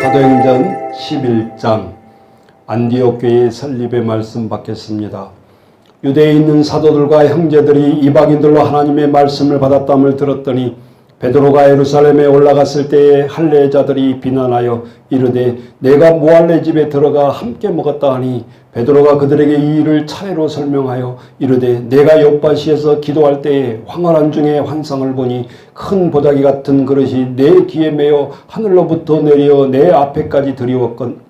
사도행전 11장 안디옥 교회 설립의 말씀 받겠습니다. 유대에 있는 사도들과 형제들이 이방인들로 하나님의 말씀을 받았다함을 들었더니 베드로가 예루살렘에 올라갔을 때에 할례자들이 비난하여 이르되 내가 무할례 집에 들어가 함께 먹었다 하니 베드로가 그들에게 이 일을 차례로 설명하여 이르되 내가 욥바시에서 기도할 때에 황홀한 중에 환상을 보니 큰 보자기 같은 그릇이 내 귀에 매어 하늘로부터 내려 내 앞에까지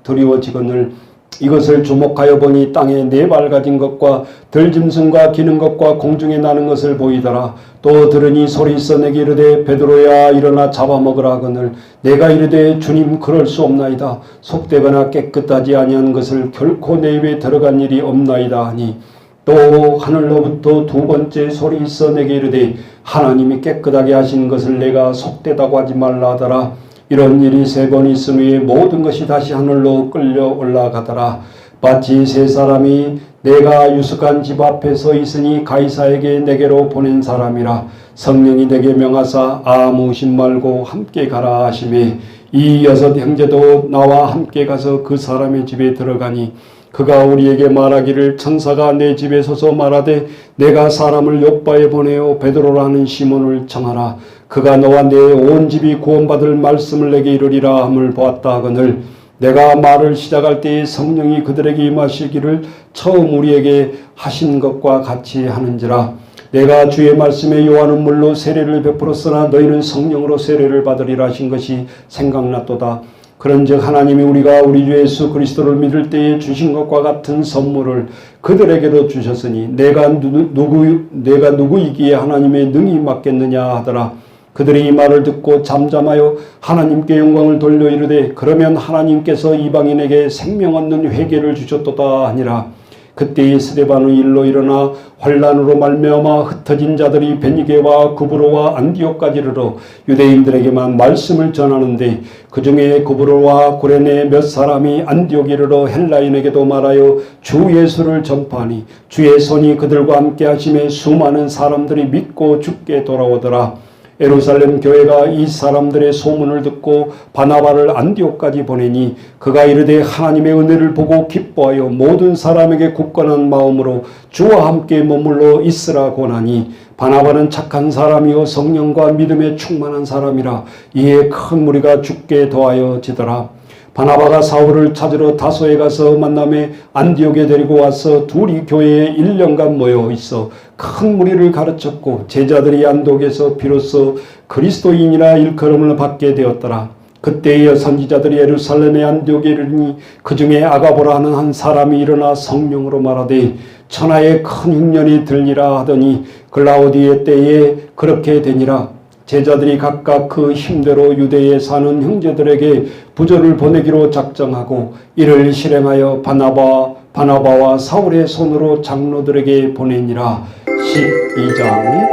드리워지거늘 이것을 주목하여 보니 땅에 네 발 가진 것과 들짐승과 기는 것과 공중에 나는 것을 보이더라. 또 들으니 소리 있어 내게 이르되 베드로야 일어나 잡아먹으라 하거늘 내가 이르되 주님 그럴 수 없나이다. 속되거나 깨끗하지 아니한 것을 결코 내 입에 들어간 일이 없나이다 하니 또 하늘로부터 두 번째 소리 있어 내게 이르되 하나님이 깨끗하게 하신 것을 내가 속되다고 하지 말라 하더라. 이런 일이 세 번 있은 후에 모든 것이 다시 하늘로 끌려 올라가더라. 마치 세 사람이 내가 유숙한 집 앞에 서 있으니 가이사에게 내게로 보낸 사람이라. 성령이 내게 명하사 아무심 말고 함께 가라 하시매 이 여섯 형제도 나와 함께 가서 그 사람의 집에 들어가니 그가 우리에게 말하기를 천사가 내 집에 서서 말하되 내가 사람을 욥바에 보내어 베드로라는 시몬을 청하라. 그가 너와 내 온 집이 구원받을 말씀을 내게 이르리라 함을 보았다 하거늘 내가 말을 시작할 때에 성령이 그들에게 임하시기를 처음 우리에게 하신 것과 같이 하는지라. 내가 주의 말씀에 요한은 물로 세례를 베풀었으나 너희는 성령으로 세례를 받으리라 하신 것이 생각났도다. 그런즉 하나님이 우리가 우리 주 예수 그리스도를 믿을 때에 주신 것과 같은 선물을 그들에게도 주셨으니 내가 누구이기에 하나님의 능히 맡겠느냐 하더라. 그들이 이 말을 듣고 잠잠하여 하나님께 영광을 돌려 이르되 그러면 하나님께서 이방인에게 생명 얻는 회개를 주셨도다 하니라. 그때에 스데반의 일로 일어나 환란으로 말미암아 흩어진 자들이 베니게와 구브로와 안디옥까지 이르러 유대인들에게만 말씀을 전하는데 그 중에 구브로와 구레네 몇 사람이 안디옥에 이르러 헬라인에게도 말하여 주 예수를 전파하니 주의 손이 그들과 함께 하심에 수많은 사람들이 믿고 주께 돌아오더라. 예루살렘 교회가 이 사람들의 소문을 듣고 바나바를 안디옥까지 보내니 그가 이르되 하나님의 은혜를 보고 기뻐하여 모든 사람에게 굳건한 마음으로 주와 함께 머물러 있으라 권하니 바나바는 착한 사람이요 성령과 믿음에 충만한 사람이라. 이에 큰 무리가 주께 더하여 지더라. 바나바가 사울을 찾으러 다소에 가서 만남에 안디옥에 데리고 와서 둘이 교회에 1년간 모여 있어 큰 무리를 가르쳤고 제자들이 안독에서 비로소 그리스도인이라 일컬음을 받게 되었더라. 그때의 선지자들이 예루살렘의 안디옥에 이르니 그 중에 아가보라 하는 한 사람이 일어나 성령으로 말하되 천하에 큰 흉년이 들리라 하더니 글라우디의 때에 그렇게 되니라. 제자들이 각각 그 힘대로 유대에 사는 형제들에게 부조를 보내기로 작정하고 이를 실행하여 바나바와 사울의 손으로 장로들에게 보내니라. 12장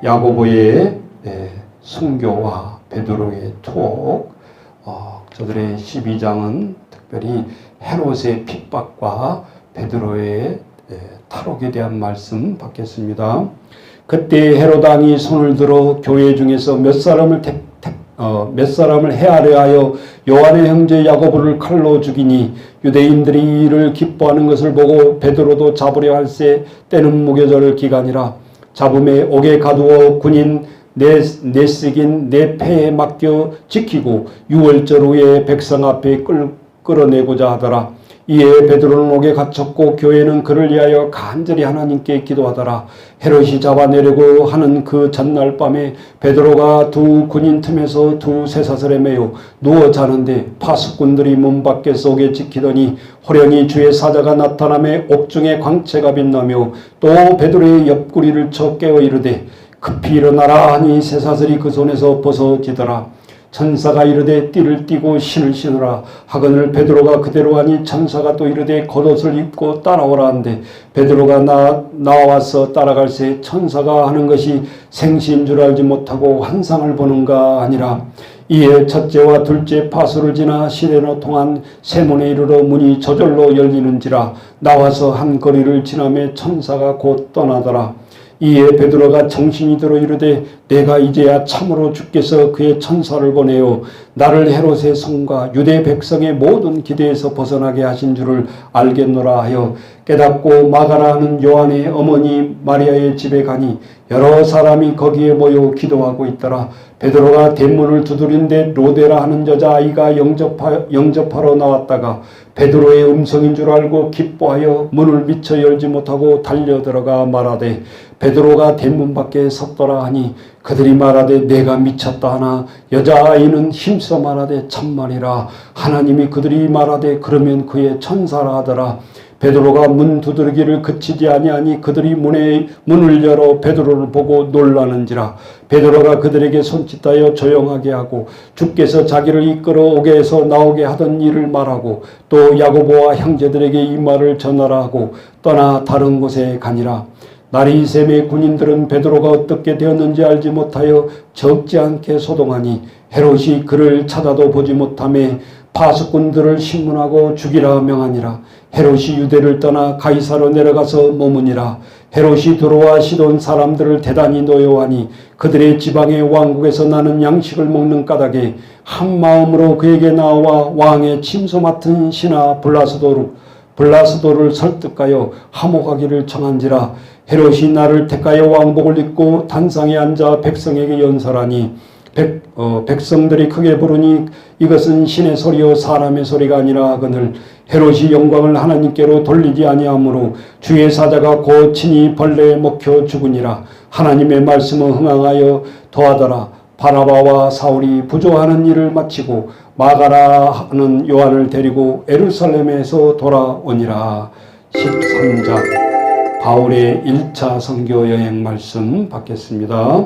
야고보의 순교와 베드로의 투옥. 저들의 12장은 특별히 헤롯의 핍박과 베드로의 탈옥에 대한 말씀 받겠습니다. 그때 헤롯 왕이 손을 들어 교회 중에서 몇 사람을 해하려 하여 요한의 형제 야고보를 칼로 죽이니 유대인들이 이를 기뻐하는 것을 보고 베드로도 잡으려 할세 때는 무교절 기간이라. 잡음에 옥에 가두어 군인 내식인 내 패에 맡겨 지키고 6월절 후에 백성 앞에 끌어내고자 하더라. 이에 베드로는 옥에 갇혔고 교회는 그를 위하여 간절히 하나님께 기도하더라. 헤롯이 잡아내려고 하는 그 전날 밤에 베드로가 두 군인 틈에서 두 쇠사슬에 매여 누워 자는데 파수꾼들이 문 밖에서 옥에 지키더니 호련히 주의 사자가 나타나며 옥중에 광채가 빛나며 또 베드로의 옆구리를 쳐 깨어 이르되 급히 일어나라 하니 쇠사슬이 그 손에서 벗어지더라. 천사가 이르되 띠를 띠고 신을 신으라 하거늘 베드로가 그대로 하니 천사가 또 이르되 겉옷을 입고 따라오라 한데 베드로가 나와서 따라갈새 천사가 하는 것이 생시인 줄 알지 못하고 환상을 보는가 아니라. 이에 첫째와 둘째 파수를 지나 시레노 통한 세문에 이르러 문이 저절로 열리는지라. 나와서 한 거리를 지나매 천사가 곧 떠나더라. 이에 베드로가 정신이 들어 이르되 내가 이제야 참으로 주께서 그의 천사를 보내어 나를 헤롯의 성과 유대 백성의 모든 기대에서 벗어나게 하신 줄을 알겠노라 하여 깨닫고 마가라 하는 요한의 어머니 마리아의 집에 가니 여러 사람이 거기에 모여 기도하고 있더라. 베드로가 대문을 두드린데 로데라 하는 여자아이가 영접하러 나왔다가 베드로의 음성인 줄 알고 기뻐하여 문을 미처 열지 못하고 달려들어가 말하되 베드로가 대문 밖에 섰더라 하니 그들이 말하되 내가 미쳤다 하나 여자아이는 힘써 말하되 참말이라. 하나님이 그들이 말하되 그러면 그의 천사라 하더라. 베드로가 문 두드리기를 그치지 아니하니 그들이 문을 열어 베드로를 보고 놀라는지라. 베드로가 그들에게 손짓하여 조용하게 하고 주께서 자기를 이끌어 오게 해서 나오게 하던 일을 말하고 또 야고보와 형제들에게 이 말을 전하라 하고 떠나 다른 곳에 가니라. 날이 샘의 군인들은 베드로가 어떻게 되었는지 알지 못하여 적지 않게 소동하니 헤롯이 그를 찾아도 보지 못하매 파수꾼들을 신문하고 죽이라 명하니라. 헤롯이 유대를 떠나 가이사로 내려가서 머무니라. 헤롯이 들어와 시돈 사람들을 대단히 노여하니 그들의 지방의 왕국에서 나는 양식을 먹는 까닭에 한 마음으로 그에게 나와 왕의 침소 맡은 신하 블라스도를 설득하여 하목하기를 청한지라. 헤롯이 나를 택하여 왕복을 입고 단상에 앉아 백성에게 연설하니 백성들이 크게 부르니 이것은 신의 소리요 사람의 소리가 아니라 하거늘 헤롯이 영광을 하나님께로 돌리지 아니하므로 주의 사자가 곧 친히 벌레에 먹혀 죽으니라. 하나님의 말씀을 흥황하여 더하더라. 바나바와 사울이 부조하는 일을 마치고 마가라 하는 요한을 데리고 예루살렘에서 돌아오니라. 13장 바울의 1차 선교 여행 말씀 받겠습니다.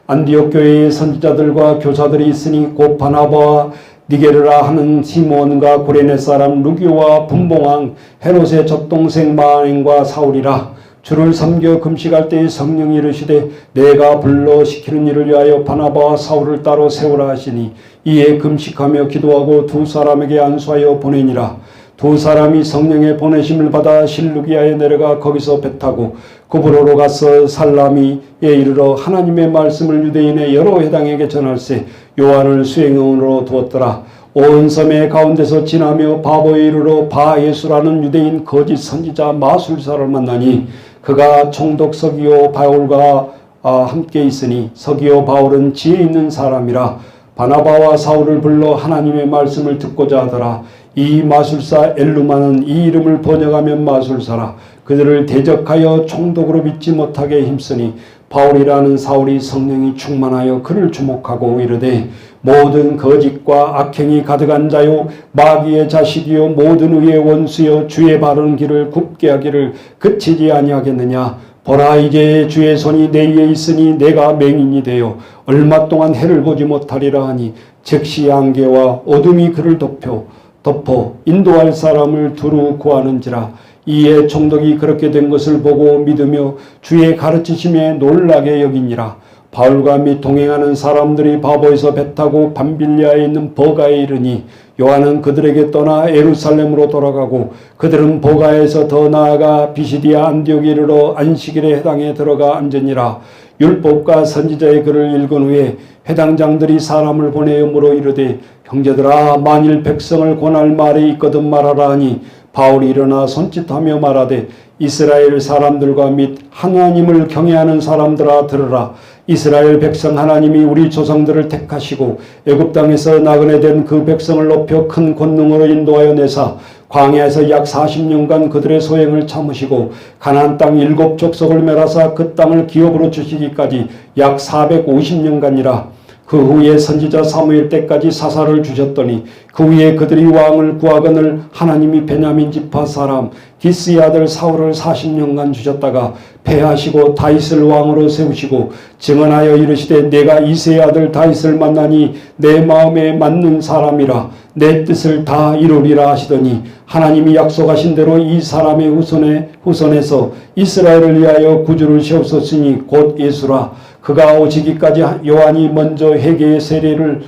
안디옥 교회의 선지자들과 교사들이 있으니 곧 바나바와 니게르라 하는 시몬과 구레네 사람 루기오와 분봉왕 헤롯의 젖동생 마은과 사울이라. 주를 섬겨 금식할 때에 성령이 이르시되 내가 불러 시키는 일을 위하여 바나바와 사울을 따로 세우라 하시니 이에 금식하며 기도하고 두 사람에게 안수하여 보내니라. 두 사람이 성령의 보내심을 받아 실루기아에 내려가 거기서 배 타고 구브로로 가서 살라미에 이르러 하나님의 말씀을 유대인의 여러 회당에게 전할세 요한을 수행원으로 두었더라. 온 섬의 가운데서 지나며 바보에 이르러 바예수라는 유대인 거짓 선지자 마술사를 만나니 그가 총독 서기오 바울과 함께 있으니 서기오 바울은 지혜 있는 사람이라. 바나바와 사울을 불러 하나님의 말씀을 듣고자 하더라. 이 마술사 엘루마는 이 이름을 번역하면 마술사라. 그들을 대적하여 총독으로 믿지 못하게 힘쓰니 바울이라는 사울이 성령이 충만하여 그를 주목하고 이르되 모든 거짓과 악행이 가득한 자요 마귀의 자식이요 모든 의의 원수여 주의 바른 길을 굽게 하기를 그치지 아니하겠느냐. 보라 이제 주의 손이 내 위에 있으니 내가 맹인이 되어 얼마 동안 해를 보지 못하리라 하니 즉시 안개와 어둠이 그를 덮어 인도할 사람을 두루 구하는지라. 이에 총독이 그렇게 된 것을 보고 믿으며 주의 가르치심에 놀라게 여기니라. 바울과 및 동행하는 사람들이 바보에서 배 타고 밤빌리아에 있는 버가에 이르니 요한은 그들에게 떠나 예루살렘으로 돌아가고 그들은 버가에서 더 나아가 비시디아 안디옥에 이르러 안식일에 회당에 들어가 앉으니라. 율법과 선지자의 글을 읽은 후에 회당장들이 사람을 보내어 물어 이르되 형제들아 만일 백성을 권할 말이 있거든 말하라 하니 바울이 일어나 손짓하며 말하되 이스라엘 사람들과 및 하나님을 경외하는 사람들아 들으라. 이스라엘 백성 하나님이 우리 조상들을 택하시고 애굽 땅에서 나그네 된 그 백성을 높여 큰 권능으로 인도하여 내사 광야에서 약 40년간 그들의 소행을 참으시고 가나안 땅 7 족속을 멸하사 그 땅을 기업으로 주시기까지 약 450년간이라. 그 후에 선지자 사무엘 때까지 사사를 주셨더니 그 후에 그들이 왕을 구하거늘 하나님이 베냐민 지파 사람 기스의 아들 사울을 40년간 주셨다가 패하시고 다윗을 왕으로 세우시고 증언하여 이르시되 내가 이새의 아들 다윗을 만나니 내 마음에 맞는 사람이라 내 뜻을 다 이루리라 하시더니 하나님이 약속하신 대로 이 사람의 후손에서 이스라엘을 위하여 구주를 세우셨으니 곧 예수라. 그가 오시기까지 요한이 먼저 회개의 세례를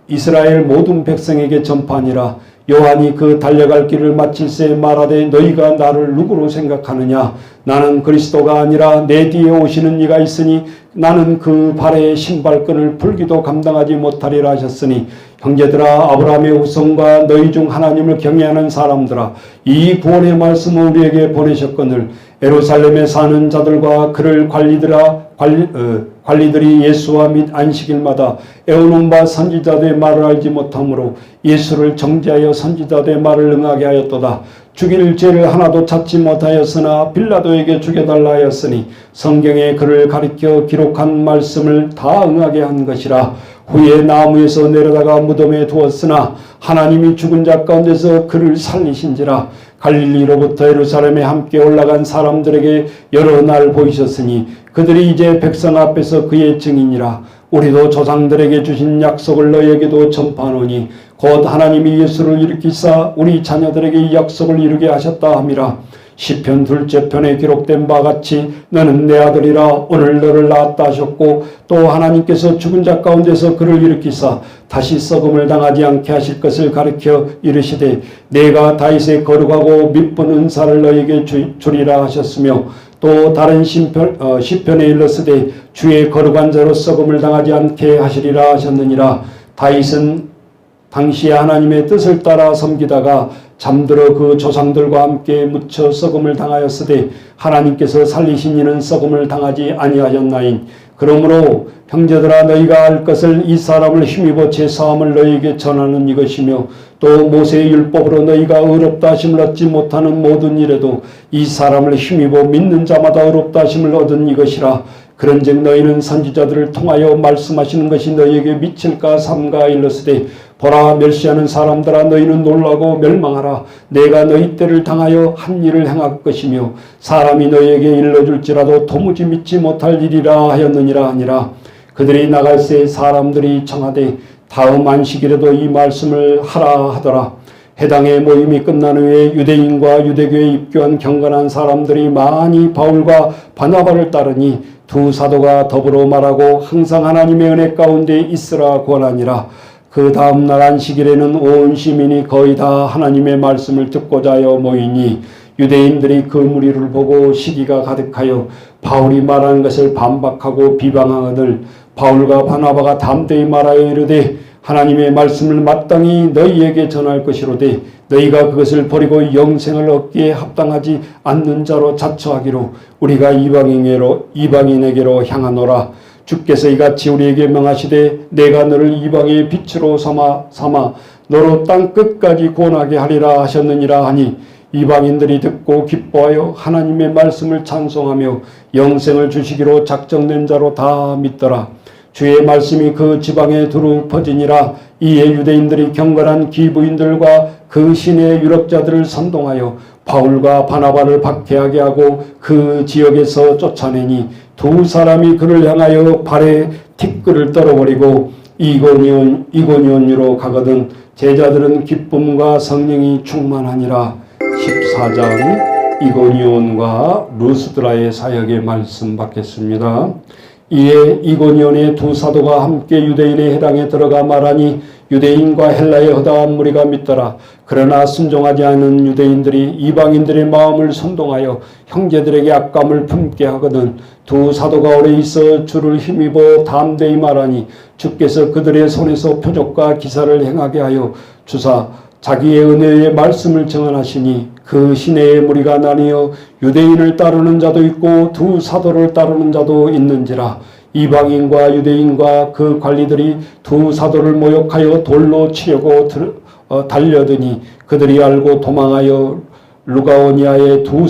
이스라엘 모든 백성에게 전파하니라. 요한이 그 달려갈 길을 마칠새 말하되 너희가 나를 누구로 생각하느냐? 나는 그리스도가 아니라 내 뒤에 오시는 이가 있으니 나는 그 발의 신발끈을 풀기도 감당하지 못하리라 하셨으니 형제들아, 아브라함의 후손과 너희 중 하나님을 경외하는 사람들아, 이 구원의 말씀을 우리에게 보내셨거늘 예루살렘에 사는 자들과 그를 관리들이 예수와 및 안식일마다 애우는 바 선지자들의 말을 알지 못하므로 예수를 정죄하여 선지자들의 말을 응하게 하였도다. 죽일 죄를 하나도 찾지 못하였으나 빌라도에게 죽여달라 하였으니 성경에 그를 가리켜 기록한 말씀을 다 응하게 한 것이라. 후에 나무에서 내려다가 무덤에 두었으나 하나님이 죽은 자 가운데서 그를 살리신지라. 갈릴리로부터 예루살렘에 함께 올라간 사람들에게 여러 날 보이셨으니 그들이 이제 백성 앞에서 그의 증인이라. 우리도 조상들에게 주신 약속을 너희에게도 전파하노니 곧 하나님이 예수를 일으키사 우리 자녀들에게 이 약속을 이루게 하셨다 함이라. 시편 둘째 편에 기록된 바와 같이 너는 내 아들이라 오늘 너를 낳았다 하셨고 또 하나님께서 죽은 자 가운데서 그를 일으키사 다시 썩음을 당하지 않게 하실 것을 가르쳐 이르시되 내가 다윗의 거룩하고 밉은 은사를 너에게 주리라 하셨으며 또 다른 시편에 일렀으되 주의 거룩한 자로 썩음을 당하지 않게 하시리라 하셨느니라. 다윗은 당시에 하나님의 뜻을 따라 섬기다가 잠들어 그 조상들과 함께 묻혀 썩음을 당하였으되 하나님께서 살리신 이는 썩음을 당하지 아니하였나인. 그러므로 형제들아, 너희가 알 것을 이 사람을 힘입어 제 사함을 너희에게 전하는 이것이며 또 모세의 율법으로 너희가 의롭다 하심을 얻지 못하는 모든 일에도 이 사람을 힘입어 믿는 자마다 의롭다 하심을 얻은 이것이라. 그런즉 너희는 선지자들을 통하여 말씀하시는 것이 너희에게 미칠까 삼가 일렀으되 보라, 멸시하는 사람들아, 너희는 놀라고 멸망하라. 내가 너희 때를 당하여 한 일을 행할 것이며 사람이 너희에게 일러줄지라도 도무지 믿지 못할 일이라 하였느니라 하니라. 그들이 나갈새 사람들이 청하되 다음 안식일에도 이 말씀을 하라 하더라. 해당의 모임이 끝난 후에 유대인과 유대교에 입교한 경건한 사람들이 많이 바울과 바나바를 따르니 두 사도가 더불어 말하고 항상 하나님의 은혜 가운데 있으라 권하니라. 그 다음날 안식일에는 온 시민이 거의 다 하나님의 말씀을 듣고자 하여 모이니 유대인들이 그 무리를 보고 시기가 가득하여 바울이 말하는 것을 반박하고 비방하거늘 바울과 바나바가 담대히 말하여 이르되 하나님의 말씀을 마땅히 너희에게 전할 것이로되 너희가 그것을 버리고 영생을 얻기에 합당하지 않는 자로 자처하기로 우리가 이방인에게로 향하노라. 주께서 이같이 우리에게 명하시되 내가 너를 이방의 빛으로 삼아 너로 땅 끝까지 구원하게 하리라 하셨느니라 하니 이방인들이 듣고 기뻐하여 하나님의 말씀을 찬송하며 영생을 주시기로 작정된 자로 다 믿더라. 주의 말씀이 그 지방에 두루 퍼지니라. 이에 유대인들이 경건한 기부인들과 그 신의 유력자들을 선동하여 바울과 바나바를 박해하게 하고 그 지역에서 쫓아내니 두 사람이 그를 향하여 발에 티끌을 떨어버리고 이고니온으로 가거든 제자들은 기쁨과 성령이 충만하니라. 14장 이고니온과 루스드라의 사역의 말씀 받겠습니다. 이에 이고니온의 두 사도가 함께 유대인의 회당에 들어가 말하니 유대인과 헬라의 허다한 무리가 믿더라. 그러나 순종하지 않은 유대인들이 이방인들의 마음을 선동하여 형제들에게 악감을 품게 하거든 두 사도가 오래 있어 주를 힘입어 담대히 말하니 주께서 그들의 손에서 표적과 기사를 행하게 하여 주사 자기의 은혜의 말씀을 증언하시니 그 시내의 무리가 나뉘어 유대인을 따르는 자도 있고 두 사도를 따르는 자도 있는지라. 이방인과 유대인과 그 관리들이 두 사도를 모욕하여 돌로 치려고 달려드니 그들이 알고 도망하여 누가니아의 두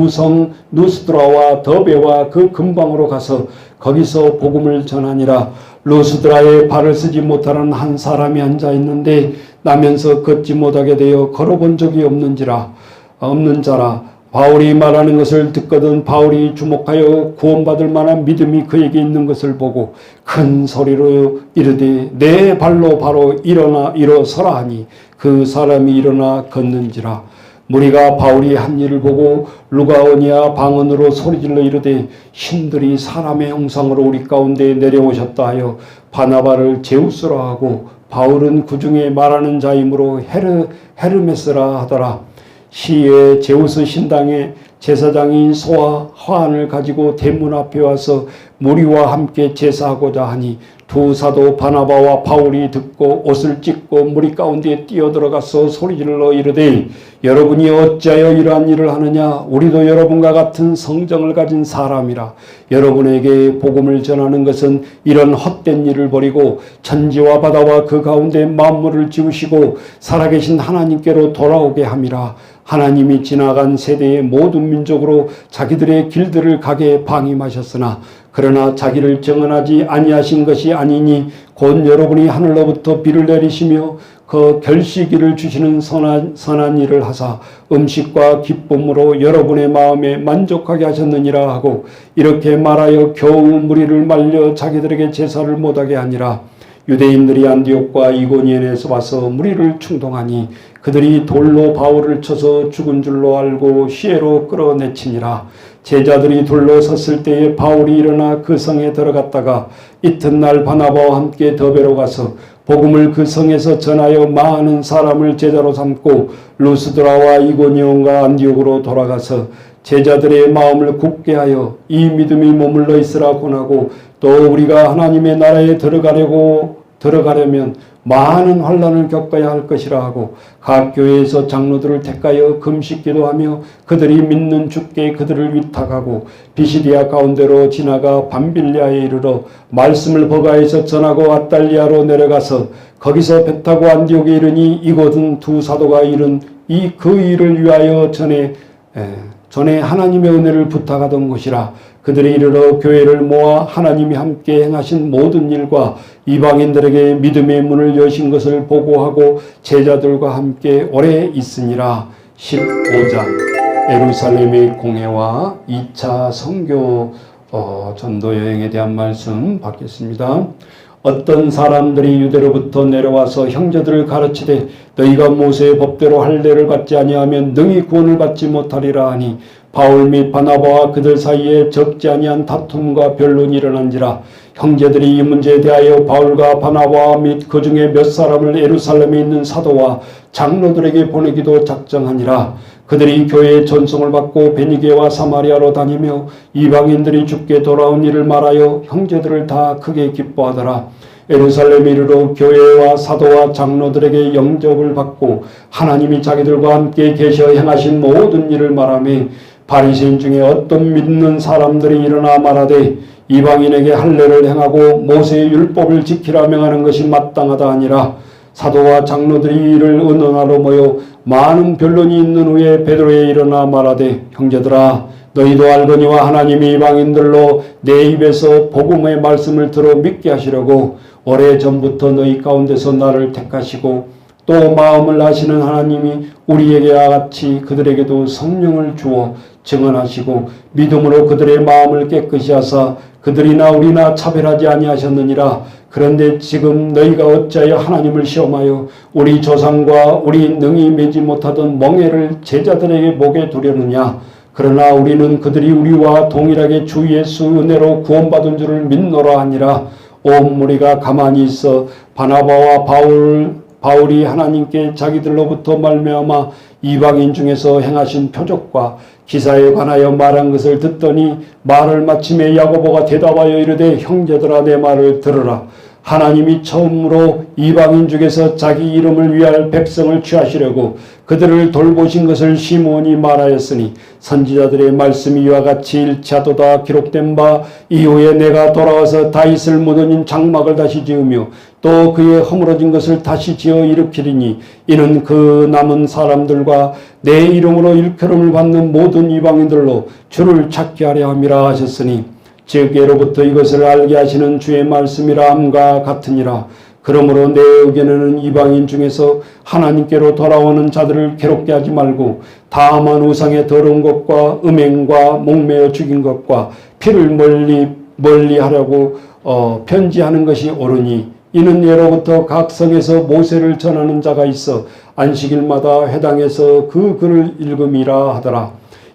성 루스드라와 더베와 그 근방으로 가서 거기서 복음을 전하니라. 루스드라에 발을 쓰지 못하는 한 사람이 앉아 있는데 나면서 걷지 못하게 되어 걸어본 적이 없는 자라. 바울이 말하는 것을 듣거든 바울이 주목하여 구원받을 만한 믿음이 그에게 있는 것을 보고 큰 소리로 이르되 내 발로 바로 일어서라 하니 그 사람이 일어나 걷는지라. 무리가 바울이 한 일을 보고 루가오니아 방언으로 소리질러 이르되 신들이 사람의 형상으로 우리 가운데 내려오셨다 하여 바나바를 제우스라 하고 바울은 그 중에 말하는 자이므로 헤르메스라 하더라. 시에 제우스 신당의 제사장인 소와 화환을 가지고 대문 앞에 와서 무리와 함께 제사하고자 하니 두 사도 바나바와 바울이 듣고 옷을 찢고 무리 가운데 뛰어들어가서 소리질러 이르되 여러분이 어찌하여 이러한 일을 하느냐. 우리도 여러분과 같은 성정을 가진 사람이라. 여러분에게 복음을 전하는 것은 이런 헛된 일을 버리고 천지와 바다와 그 가운데 만물을 지으시고 살아계신 하나님께로 돌아오게 함이라. 하나님이 지나간 세대의 모든 민족으로 자기들의 길들을 가게 방임하셨으나 그러나 자기를 정언하지 아니하신 것이 아니니 곧 여러분이 하늘로부터 비를 내리시며 그 결시기를 주시는 선한 일을 하사 음식과 기쁨으로 여러분의 마음에 만족하게 하셨느니라 하고 이렇게 말하여 겨우 무리를 말려 자기들에게 제사를 못하게 하니라. 유대인들이 안디옥과 이고니온에서 와서 무리를 충동하니 그들이 돌로 바울을 쳐서 죽은 줄로 알고 시외로 끌어내치니라. 제자들이 둘러섰을 때에 바울이 일어나 그 성에 들어갔다가 이튿날 바나바와 함께 더베로 가서 복음을 그 성에서 전하여 많은 사람을 제자로 삼고 루스드라와 이고니온과 안디옥으로 돌아가서 제자들의 마음을 굳게 하여 이 믿음이 머물러 있으라 권하고 또 우리가 하나님의 나라에 들어가려면 많은 환난을 겪어야 할 것이라 하고 각 교회에서 장로들을 택하여 금식 기도하며 그들이 믿는 주께 그들을 위탁하고 비시디아 가운데로 지나가 밤빌리아에 이르러 말씀을 버가에서 전하고 아달리아로 내려가서 거기서 배 타고 안디옥에 이르니 이곳은 두 사도가 이룬 그 일을 위하여 전에 하나님의 은혜를 부탁하던 곳이라. 그들이 이르러 교회를 모아 하나님이 함께 행하신 모든 일과 이방인들에게 믿음의 문을 여신 것을 보고하고 제자들과 함께 오래 있으니라. 15장 예루살렘의 공회와 2차 선교 전도 여행에 대한 말씀 받겠습니다. 어떤 사람들이 유대로부터 내려와서 형제들을 가르치되 너희가 모세의 법대로 할례를 받지 아니하면 능히 구원을 받지 못하리라 하니 바울 및 바나바와 그들 사이에 적지 아니한 다툼과 변론이 일어난지라. 형제들이 이 문제에 대하여 바울과 바나바 및 그 중에 몇 사람을 예루살렘에 있는 사도와 장로들에게 보내기도 작정하니라. 그들이 교회의 전송을 받고 베니게와 사마리아로 다니며 이방인들이 죽게 돌아온 일을 말하여 형제들을 다 크게 기뻐하더라. 예루살렘에 이르러 교회와 사도와 장로들에게 영접을 받고 하나님이 자기들과 함께 계셔 행하신 모든 일을 말하며 바리새인 중에 어떤 믿는 사람들이 일어나 말하되 이방인에게 할례를 행하고 모세의 율법을 지키라 명하는 것이 마땅하다 하니라. 사도와 장로들이 이를 의논하러 모여 많은 변론이 있는 후에 베드로에 일어나 말하되 형제들아 너희도 알거니와 하나님이 이방인들로 내 입에서 복음의 말씀을 들어 믿게 하시려고 오래전부터 너희 가운데서 나를 택하시고 또 마음을 아시는 하나님이 우리에게 같이 그들에게도 성령을 주어 증언하시고 믿음으로 그들의 마음을 깨끗이 하사 그들이나 우리나 차별하지 아니하셨느니라. 그런데 지금 너희가 어찌하여 하나님을 시험하여 우리 조상과 우리 능히 매지 못하던 멍에를 제자들에게 보게 두려느냐. 그러나 우리는 그들이 우리와 동일하게 주 예수 은혜로 구원받은 줄을 믿노라 하니라. 온 무리가 가만히 있어 바나바와 바울이 하나님께 자기들로부터 말미암아 이방인 중에서 행하신 표적과 기사에 관하여 말한 것을 듣더니 말을 마침에 야고보가 대답하여 이르되 형제들아 내 말을 들으라. 하나님이 처음으로 이방인 중에서 자기 이름을 위할 백성을 취하시려고 그들을 돌보신 것을 시몬이 말하였으니 선지자들의 말씀이 이와 같이 일치하도다 기록된 바 이후에 내가 돌아와서 다윗을 묻어진 장막을 다시 지으며 또 그의 허물어진 것을 다시 지어 일으키리니 이는 그 남은 사람들과 내 이름으로 일컬음을 받는 모든 이방인들로 주를 찾게 하려 함이라 하셨으니 즉 예로부터 이것을 알게 하시는 주의 말씀이라 함과 같으니라. 그러므로 내 의견에는 이방인 중에서 하나님께로 돌아오는 자들을 괴롭게 하지 말고 다만 우상의 더러운 것과 음행과 목매어 죽인 것과 피를 멀리 하려고 편지하는 것이 옳으니 이는 예로부터 각 성에서 모세를 전하는 자가 있어 안식일마다 회당에서 그 글을 읽음이라 하더라.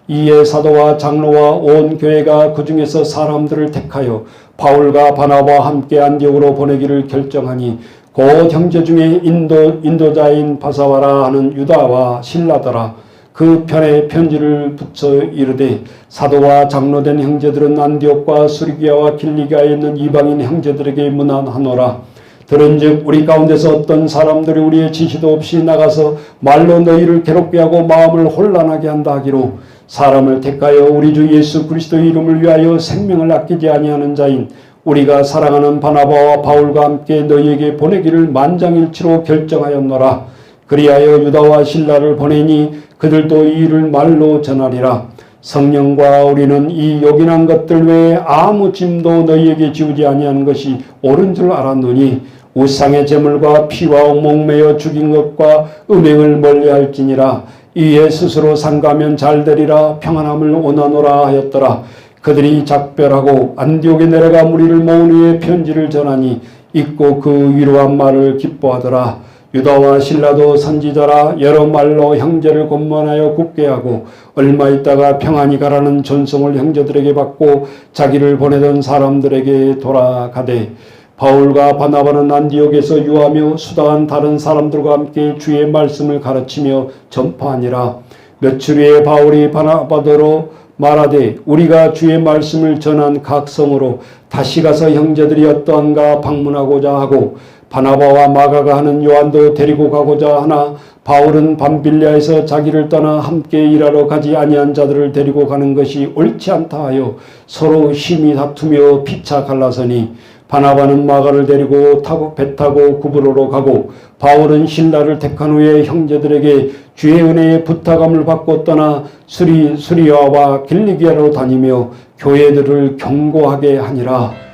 이에 사도와 장로와 온 교회가 그 중에서 사람들을 택하여 바울과 바나바와 함께 안디옥으로 보내기를 결정하니 곧 형제 중에 인도자인 바사바라 하는 유다와 실라더라. 그 편에 편지를 붙여 이르되 사도와 장로된 형제들은 안디옥과 수리기아와 길리기아에 있는 이방인 형제들에게 문안하노라. 들은즉 우리 가운데서 어떤 사람들이 우리의 지시도 없이 나가서 말로 너희를 괴롭게 하고 마음을 혼란하게 한다 하기로 사람을 택하여 우리 주 예수 그리스도의 이름을 위하여 생명을 아끼지 아니하는 자인 우리가 사랑하는 바나바와 바울과 함께 너희에게 보내기를 만장일치로 결정하였노라. 그리하여 유다와 실라를 보내니 그들도 이 일을 말로 전하리라. 성령과 우리는 이 요긴한 것들 외에 아무 짐도 너희에게 지우지 아니하는 것이 옳은 줄 알았노니 우상의 제물과 피와 목매어 죽인 것과 음행을 멀리할지니라. 이에 스스로 상가면 잘되리라. 평안함을 원하노라 하였더라. 그들이 작별하고 안디옥에 내려가 무리를 모은 후에 편지를 전하니 읽고 그 위로한 말을 기뻐하더라. 유다와 실라도 선지자라 여러 말로 형제를 권면하여 굳게 하고 얼마 있다가 평안히 가라는 전송을 형제들에게 받고 자기를 보내던 사람들에게 돌아가되 바울과 바나바는 안디옥에서 유하며 수다한 다른 사람들과 함께 주의 말씀을 가르치며 전파하니라. 며칠 후에 바울이 바나바더로 말하되 우리가 주의 말씀을 전한 각 성으로 다시 가서 형제들이 어떠한가 방문하고자 하고 바나바와 마가가 하는 요한도 데리고 가고자 하나 바울은 밤빌리아에서 자기를 떠나 함께 일하러 가지 아니한 자들을 데리고 가는 것이 옳지 않다 하여 서로 심히 다투며 피차 갈라서니 바나바는 마가를 데리고 배 타고 구브로로 가고 바울은 실라를 택한 후에 형제들에게 주의 은혜의 부탁함을 받고 떠나 수리아와 길리기아로 다니며 교회들을 경고하게 하니라.